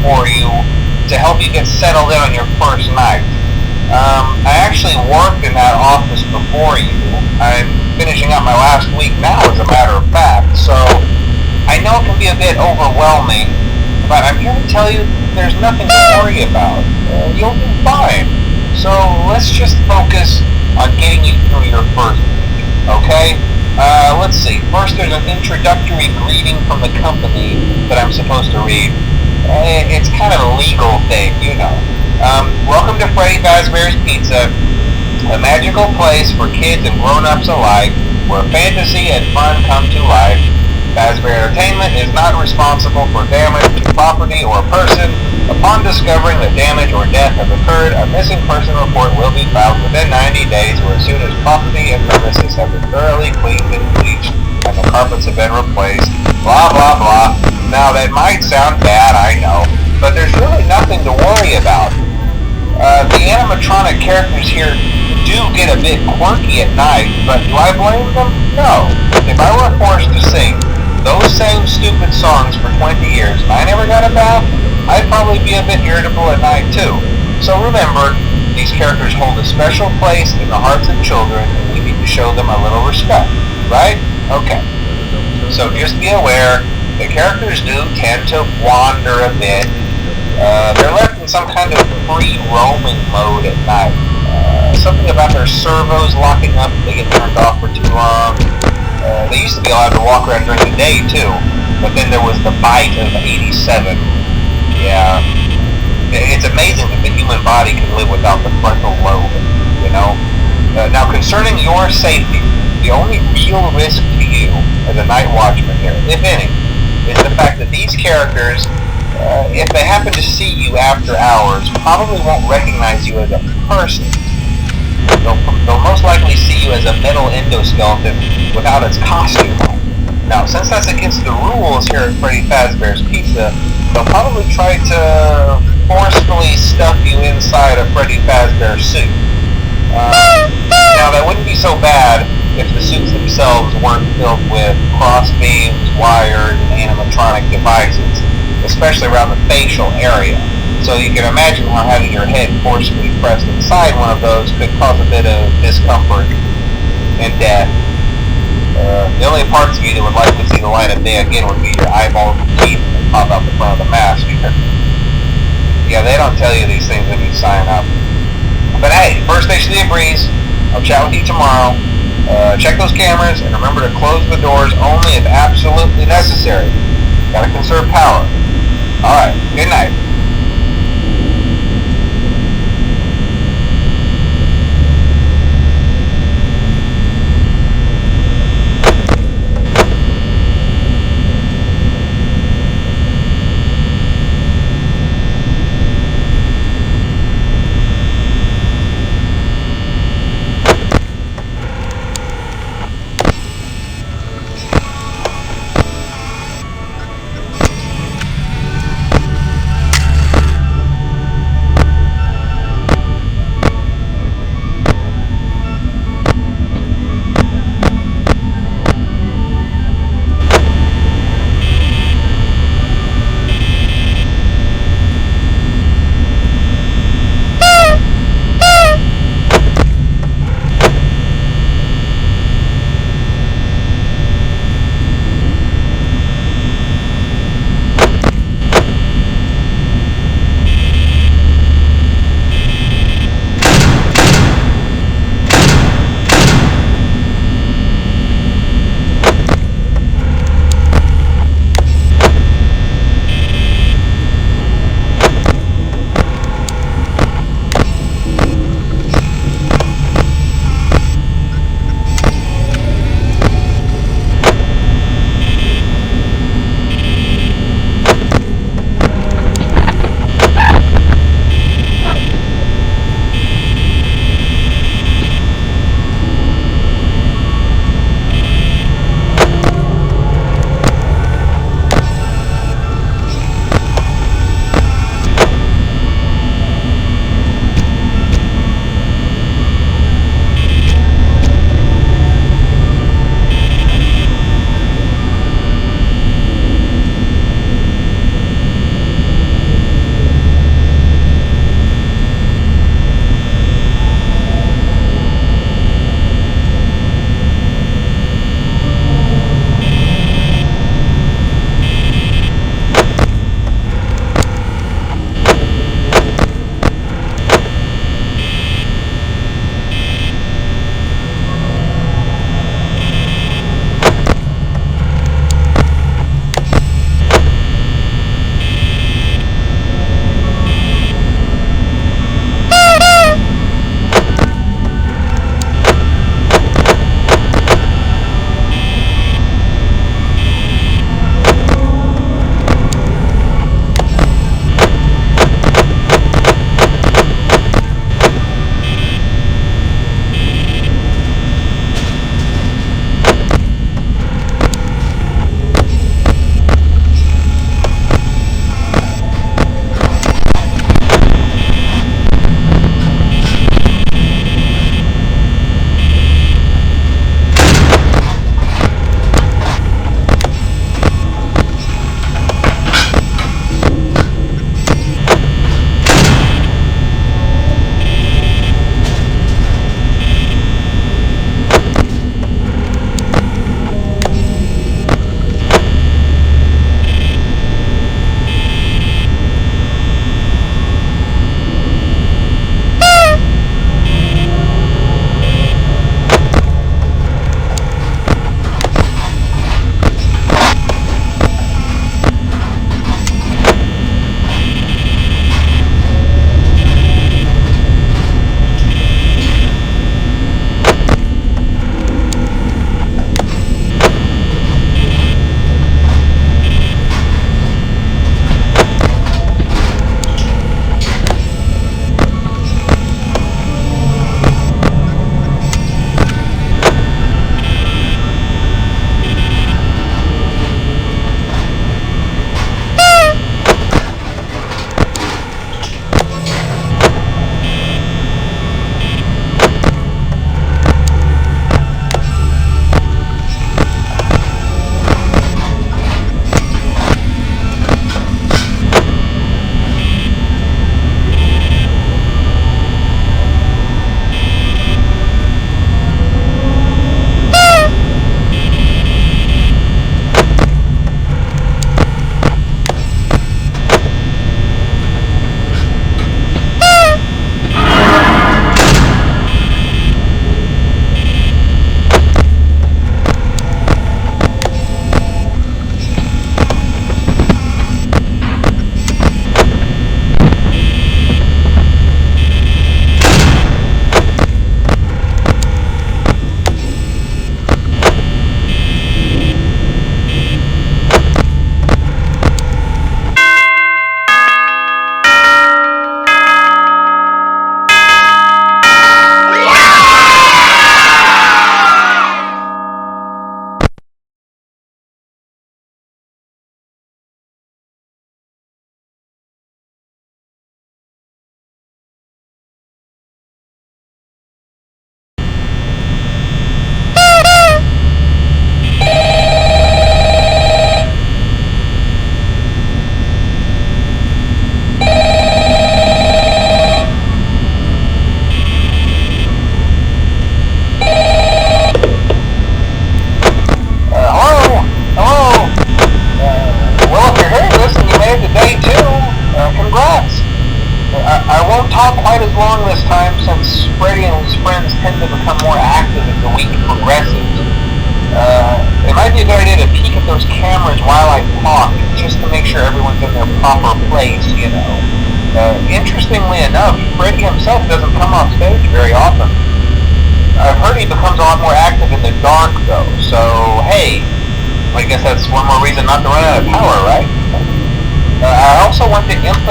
for you to help you get settled in on your first night. I actually worked in that office before you. I'm finishing up my last week now, as a matter of fact, so I know it can be a bit overwhelming, but I'm here to tell you there's nothing to worry about. You'll do fine. So let's just focus on getting you through your first week, okay? Let's see. First, there's an introductory greeting from the company that I'm supposed to read. It's kind of a legal thing, you know. Welcome to Freddy Fazbear's Pizza, a magical place for kids and grown-ups alike, where fantasy and fun come to life. Fazbear Entertainment is not responsible for damage to property or person. Upon discovering that damage or death has occurred, a missing person report will be filed within 90 days or as soon as property and premises have been thoroughly cleaned and bleached and the carpets have been replaced. Blah, blah, blah. Now, that might sound bad, I know, but there's really nothing to worry about. The animatronic characters here do get a bit quirky at night, but do I blame them? No. If I were forced to sing those same stupid songs for 20 years and I never got a bath, I'd probably be a bit irritable at night too. So remember, these characters hold a special place in the hearts of children and we need to show them a little respect, right? Okay. So just be aware, the characters do tend to wander a bit. They're left in some kind of free roaming mode at night. Something about their servos locking up if they get turned off for too long. They used to be allowed to walk around during the day too, but then there was the bite of 87. Yeah. It's amazing that the human body can live without the frontal lobe, you know? Now concerning your safety, the only real risk to you as a night watchman here, if any, is the fact that these characters, if they happen to see you after hours, probably won't recognize you as a person. They'll most likely see you as a metal endoskeleton without its costume on. Now, since that's against the rules here at Freddy Fazbear's Pizza, they'll probably try to forcefully stuff you inside a Freddy Fazbear suit. Now, that wouldn't be so bad if the suits themselves weren't filled with cross beams, wires, and animatronic devices, especially around the facial area. So you can imagine how having your head forcefully pressed inside one of those could cause a bit of discomfort and death. The only parts of you that would likely see the light of day again would be your eyeballs and teeth that pop out the front of the mask. Yeah, they don't tell you these things when you sign up. But hey, first station of the breeze. I'll chat with you tomorrow. Check those cameras and remember to close the doors only if absolutely necessary. Gotta conserve power. Alright, good night. Congrats! I won't talk quite as long this time since Freddie and his friends tend to become more active as the week progresses. It might be a good idea to peek at those cameras while I talk, just to make sure everyone's in their proper place, you know. Interestingly enough, Freddie himself doesn't come off stage very often. I've heard he becomes a lot more active in the dark, though, so hey, I guess that's one more reason not to run out of power, right? I also want to emphasize